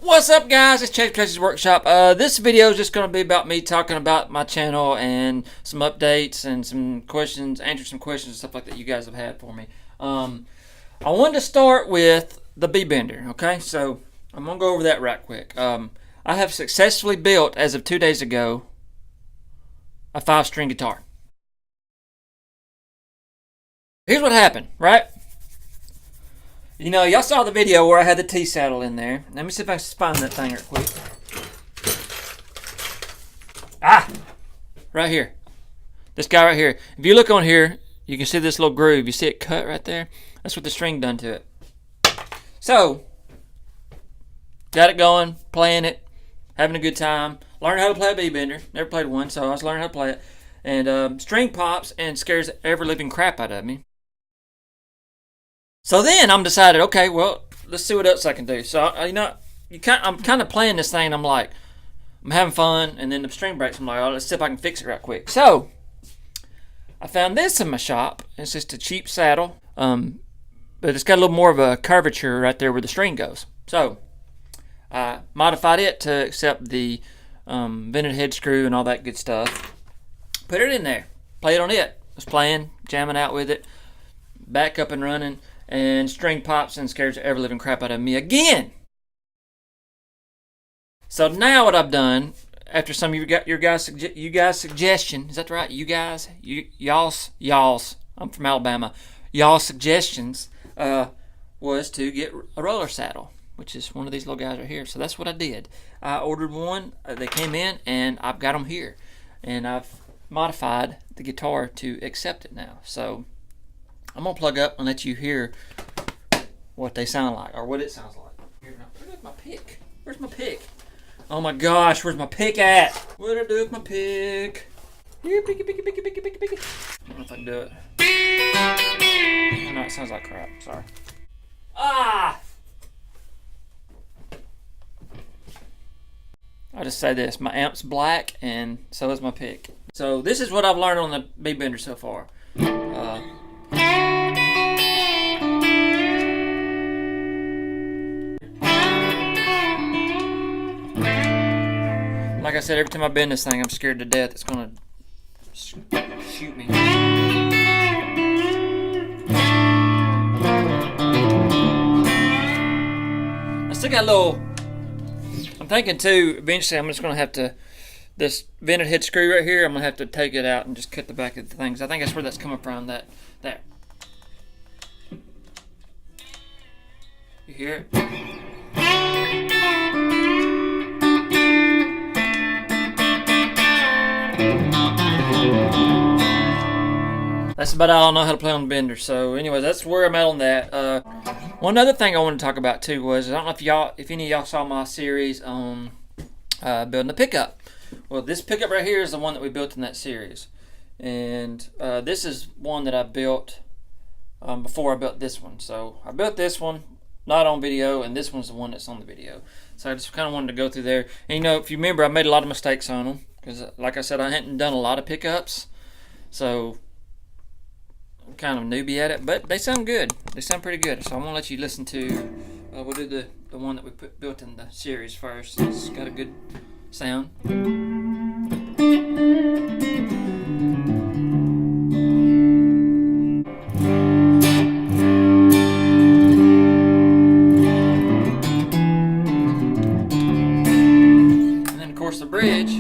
What's up, guys? It's Chase'sWKshop. This video is just going to be about me talking about my channel and some updates and some questions, answer some questions and stuff like that you guys have had for me. I wanted to start with the B-Bender, okay? So I'm going to go over that right quick. I have successfully built, as of 2 days ago, a 5-string guitar. Here's what happened, right? You know, y'all saw the video where I had the T-saddle in there. Let me see if I can find that thing real quick. Right here. This guy right here. If you look on here, you can see this little groove. You see it cut right there? That's what the string done to it. So, got it going, playing it, having a good time. Learned how to play a B-Bender. Never played one, so I was learning how to play it. And string pops and scares the ever-living crap out of me. So then I'm decided, okay, well, let's see what else I can do. So I'm kind of playing this thing. And I'm like, I'm having fun, and then the string breaks. I'm like, oh, let's see if I can fix it right quick. So I found this in my shop. It's just a cheap saddle, but it's got a little more of a curvature right there where the string goes. So I modified it to accept the vented head screw and all that good stuff. Put it in there, played on it. Was playing, jamming out with it, back up and running. And string pops and scares the ever-living crap out of me again. So now what I've done, after some of you guys' suggestion, is that right? Y'all's. I'm from Alabama. Y'all's suggestions was to get a roller saddle, which is one of these little guys right here. So that's what I did. I ordered one. They came in, and I've got them here, and I've modified the guitar to accept it now. So I'm going to plug up and let you hear what they sound like, or what it sounds like. Here, now, where's my pick? Where's my pick? Oh my gosh, where's my pick at? What did I do with my pick? Here, picky. I don't know if I can do it. Oh, no, it sounds like crap. Sorry. I'll just say this. My amp's black, and so is my pick. So this is what I've learned on the B-Bender so far. Like I said, every time I bend this thing, I'm scared to death it's gonna shoot me. I still got a little. I'm thinking too. Eventually, I'm just gonna have to. This vented head screw right here, I'm gonna have to take it out and just cut the back of the things. I think that's where that's coming from. That. You hear it? That's about all I know how to play on the Bender. So anyways, that's where I'm at on that. One other thing I wanted to talk about too was, I don't know if any of y'all saw my series on building a pickup. Well, this pickup right here is the one that we built in that series. And this is one that I built before I built this one. So I built this one, not on video, and this one's the one that's on the video. So I just kind of wanted to go through there. And you know, if you remember, I made a lot of mistakes on them. Because like I said, I hadn't done a lot of pickups. So I'm kind of a newbie at it, but they sound good. They sound pretty good. So I'm going to let you listen to, we'll do the one that we built in the series first. It's got a good sound. And then of course the bridge.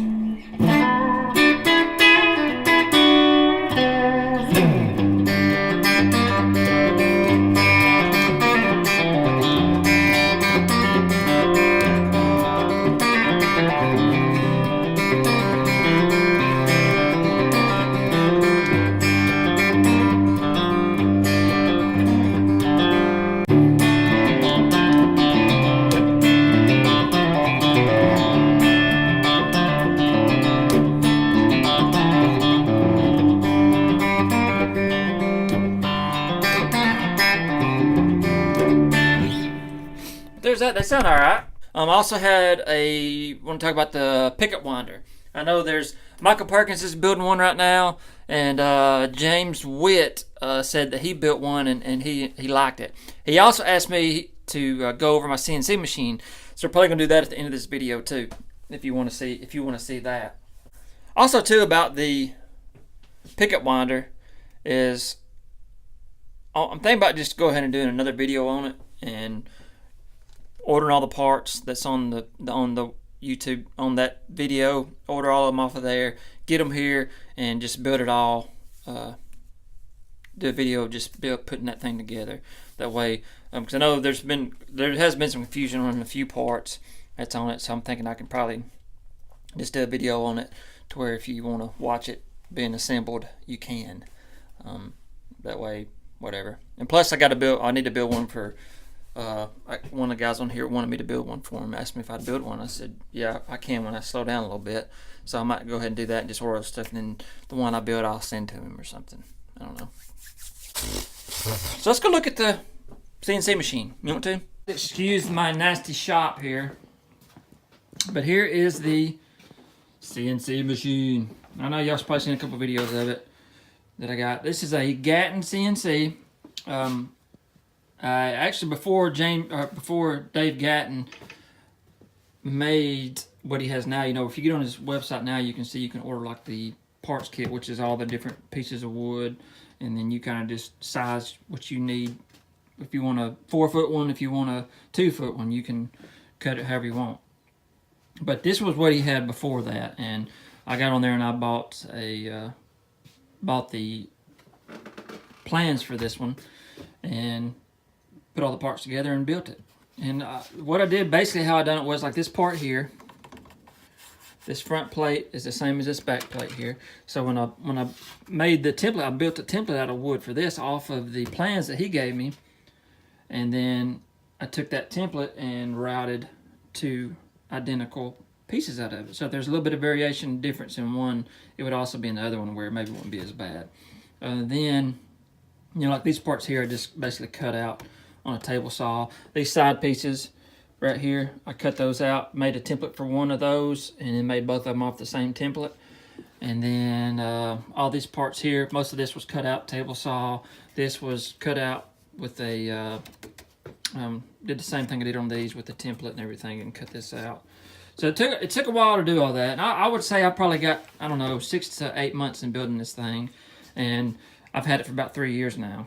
There's that. They sound all right. I also want to talk about the pickup winder. I know there's Michael Perkins is building one right now, and James Witt said that he built one and he liked it. He also asked me to go over my CNC machine. So we're probably gonna do that at the end of this video too, if you want to see that. Also too, about the pickup winder is, I'm thinking about just go ahead and doing another video on it and ordering all the parts that's on the YouTube on that video. Order all of them off of there, get them here, and just build it all. Do a video of just putting that thing together. That way, because I know there has been some confusion on a few parts that's on it, so I'm thinking I can probably just do a video on it to where if you want to watch it being assembled, you can. That way, whatever. And plus, I need to build one for. One of the guys on here wanted me to build one for him. Asked me if I'd build one. I said, yeah, I can when I slow down a little bit. So I might go ahead and do that and just order stuff, and then the one I build, I'll send to him or something. I don't know. So let's go look at the CNC machine. You want to? Excuse my nasty shop here, but here is the CNC machine. I know y'all's probably seen a couple videos of it that I got. This is a Gatton CNC. Actually, before Dave Gatton made what he has now, you know, if you get on his website now, you can see you can order like the parts kit, which is all the different pieces of wood, and then you kind of just size what you need. If you want a 4-foot one, if you want a 2-foot one, you can cut it however you want. But this was what he had before that, and I got on there and I bought the plans for this one and put all the parts together and built it. And what I did, basically how I done it was like this part here. This front plate is the same as this back plate here. So when I made the template, I built the template out of wood for this off of the plans that he gave me. And then I took that template and routed 2 identical pieces out of it. So if there's a little bit of variation difference in one, it would also be in the other one where it maybe wouldn't be as bad. Then, you know, like these parts here, I just basically cut out on a table saw. These side pieces right here, I cut those out, made a template for one of those, and then made both of them off the same template. And then all these parts here, most of this was cut out table saw. This was cut out with a, did the same thing I did on these with the template and everything, and cut this out. So it took a while to do all that. And I would say I probably got, I don't know, 6 to 8 months in building this thing. And I've had it for about 3 years now.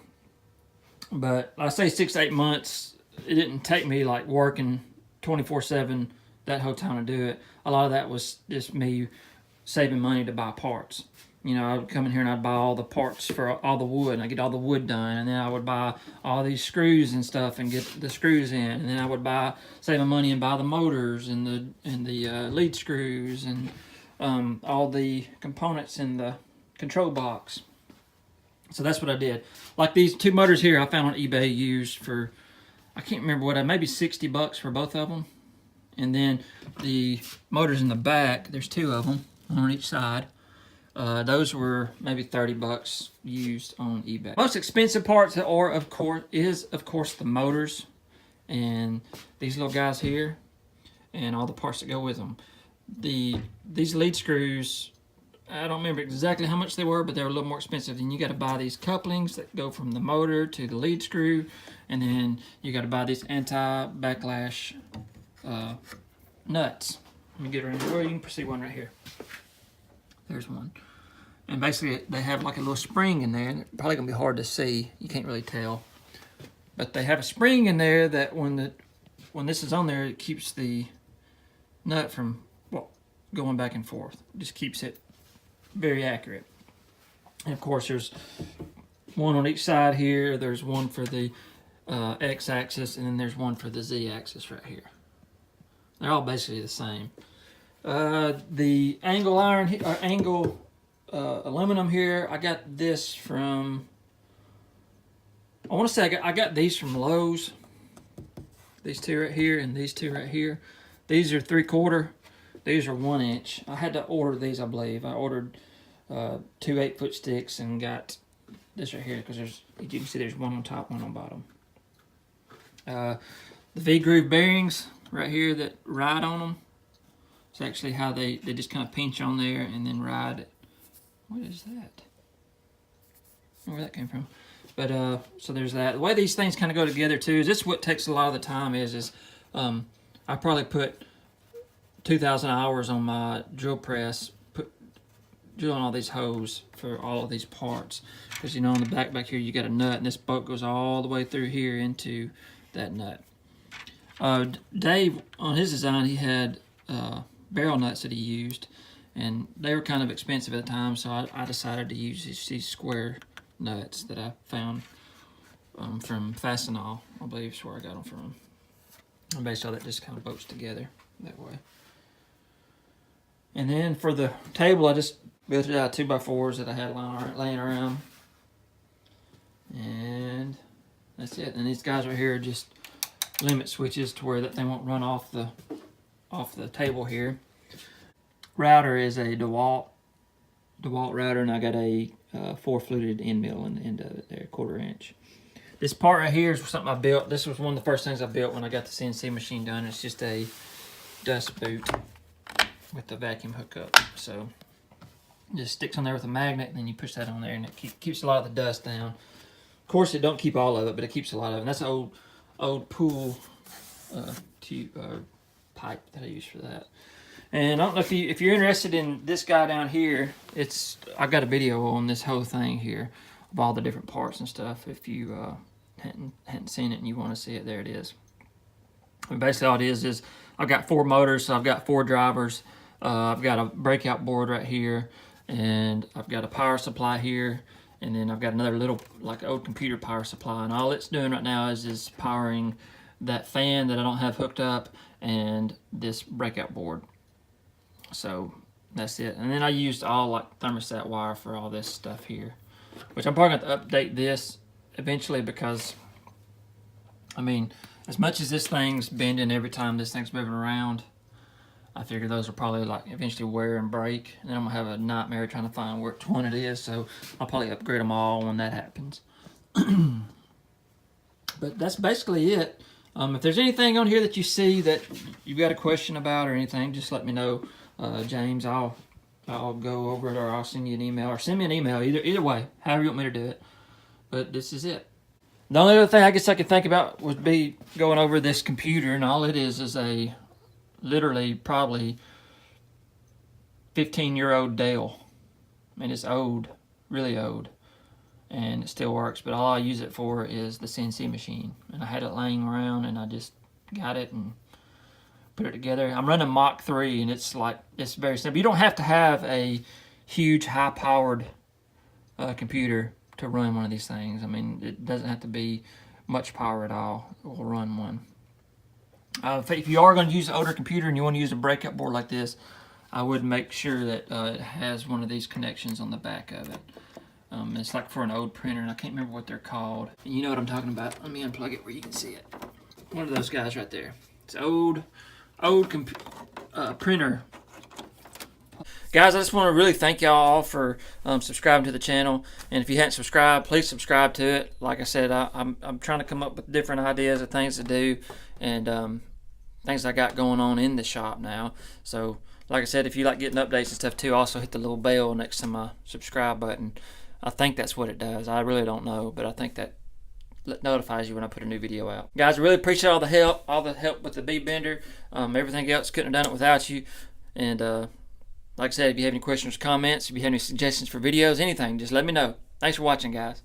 But I say 6 to 8 months, it didn't take me like working 24/7 that whole time to do it. A lot of that was just me saving money to buy parts. You know, I would come in here and I'd buy all the parts for all the wood, and I'd get all the wood done, and then I would buy all these screws and stuff and get the screws in, and then I would save my money and buy the motors and the lead screws and all the components in the control box. So that's what I did. Like these 2 motors here, I found on eBay used for, I can't remember what, maybe $60 for both of them. And then the motors in the back, there's 2 of them on each side. Those were maybe $30 used on eBay. Most expensive parts are, of course, the motors and these little guys here, and all the parts that go with them. These lead screws, I don't remember exactly how much they were, but they were a little more expensive. And you got to buy these couplings that go from the motor to the lead screw, and then you got to buy these anti-backlash nuts. Let me get around here. Well, you can see one right here. There's one. And basically, they have like a little spring in there. It's probably going to be hard to see. You can't really tell. But they have a spring in there that when this is on there, it keeps the nut from going back and forth. It just keeps it very accurate. And of course, there's one on each side here. There's one for the x-axis, and then there's one for the z-axis right here. They're all basically the same. The angle iron, angle aluminum here, I got this from, I want to say I got these from Lowe's. These 2 right here and these 2 right here. These are 3/4. These are 1 inch. I had to order these, I believe. I ordered 2 8-foot sticks and got this right here because you can see there's one on top, one on bottom. The V-groove bearings right here that ride on them. It's actually how they just kind of pinch on there and then ride it. What is that? I don't know where that came from. But so there's that. The way these things kind of go together too is this is what takes a lot of the time is I probably put 2,000 hours on my drill press, drilling all these holes for all of these parts. Because, you know, on the back here, you got a nut, and this bolt goes all the way through here into that nut. Dave, on his design, he had barrel nuts that he used, and they were kind of expensive at the time, so I decided to use these square nuts that I found from Fastenal, I believe is where I got them from. And basically that just kind of bolts together that way. And then for the table, I just built it out of 2x4s that I had laying around. And that's it. And these guys right here are just limit switches to where that thing won't run off the table here. Router is a DeWalt router, and I got a 4-fluted end mill in the end of it there, 1/4 inch. This part right here is something I built. This was one of the first things I built when I got the CNC machine done. It's just a dust boot with the vacuum hookup. So it just sticks on there with a magnet, and then you push that on there, and it keeps a lot of the dust down. Of course, it don't keep all of it, but it keeps a lot of it. And that's an old pool tube pipe that I use for that. And I don't know if you're interested in this guy down here. I got a video on this whole thing here of all the different parts and stuff. If you hadn't seen it and you want to see it, there it is. And basically all it is I've got 4 motors, so I've got 4 drivers. I've got a breakout board right here, and I've got a power supply here, and then I've got another little like old computer power supply, and all it's doing right now is powering that fan that I don't have hooked up and this breakout board. So that's it. And then I used all like thermostat wire for all this stuff here, which I'm probably going to update this eventually, because I mean, as much as this thing's bending every time this thing's moving around, I figure those will probably like eventually wear and break, and then I'm gonna have a nightmare trying to find which one it is. So I'll probably upgrade them all when that happens. But that's basically it. If there's anything on here that you see that you've got a question about or anything, just let me know, James. I'll go over it, or I'll send you an email, or send me an email. Either way, however you want me to do it. But this is it. The only other thing I guess I could think about would be going over this computer, and all it is a literally probably 15-year-old Dell. I mean, it's old, really old, and it still works, but all I use it for is the CNC machine. And I had it laying around, and I just got it and put it together. I'm running Mach 3, and it's very simple. You don't have to have a huge, high-powered computer to run one of these things. I mean, it doesn't have to be much power at all. It will run one. If you are going to use an older computer and you want to use a breakout board like this, I would make sure that it has one of these connections on the back of it. It's like for an old printer, and I can't remember what they're called. You know what I'm talking about. Let me unplug it where you can see it. One of those guys right there. It's old printer. Guys, I just want to really thank y'all all for subscribing to the channel. And if you hadn't subscribed, please subscribe to it. Like I said, I'm trying to come up with different ideas of things to do, and things I got going on in the shop now. So, like I said, if you like getting updates and stuff too, also hit the little bell next to my subscribe button. I think that's what it does. I really don't know, but I think that notifies you when I put a new video out. Guys, I really appreciate all the help with the bead bender. Everything else, couldn't have done it without you. And like I said, if you have any questions or comments, if you have any suggestions for videos, anything, just let me know. Thanks for watching, guys.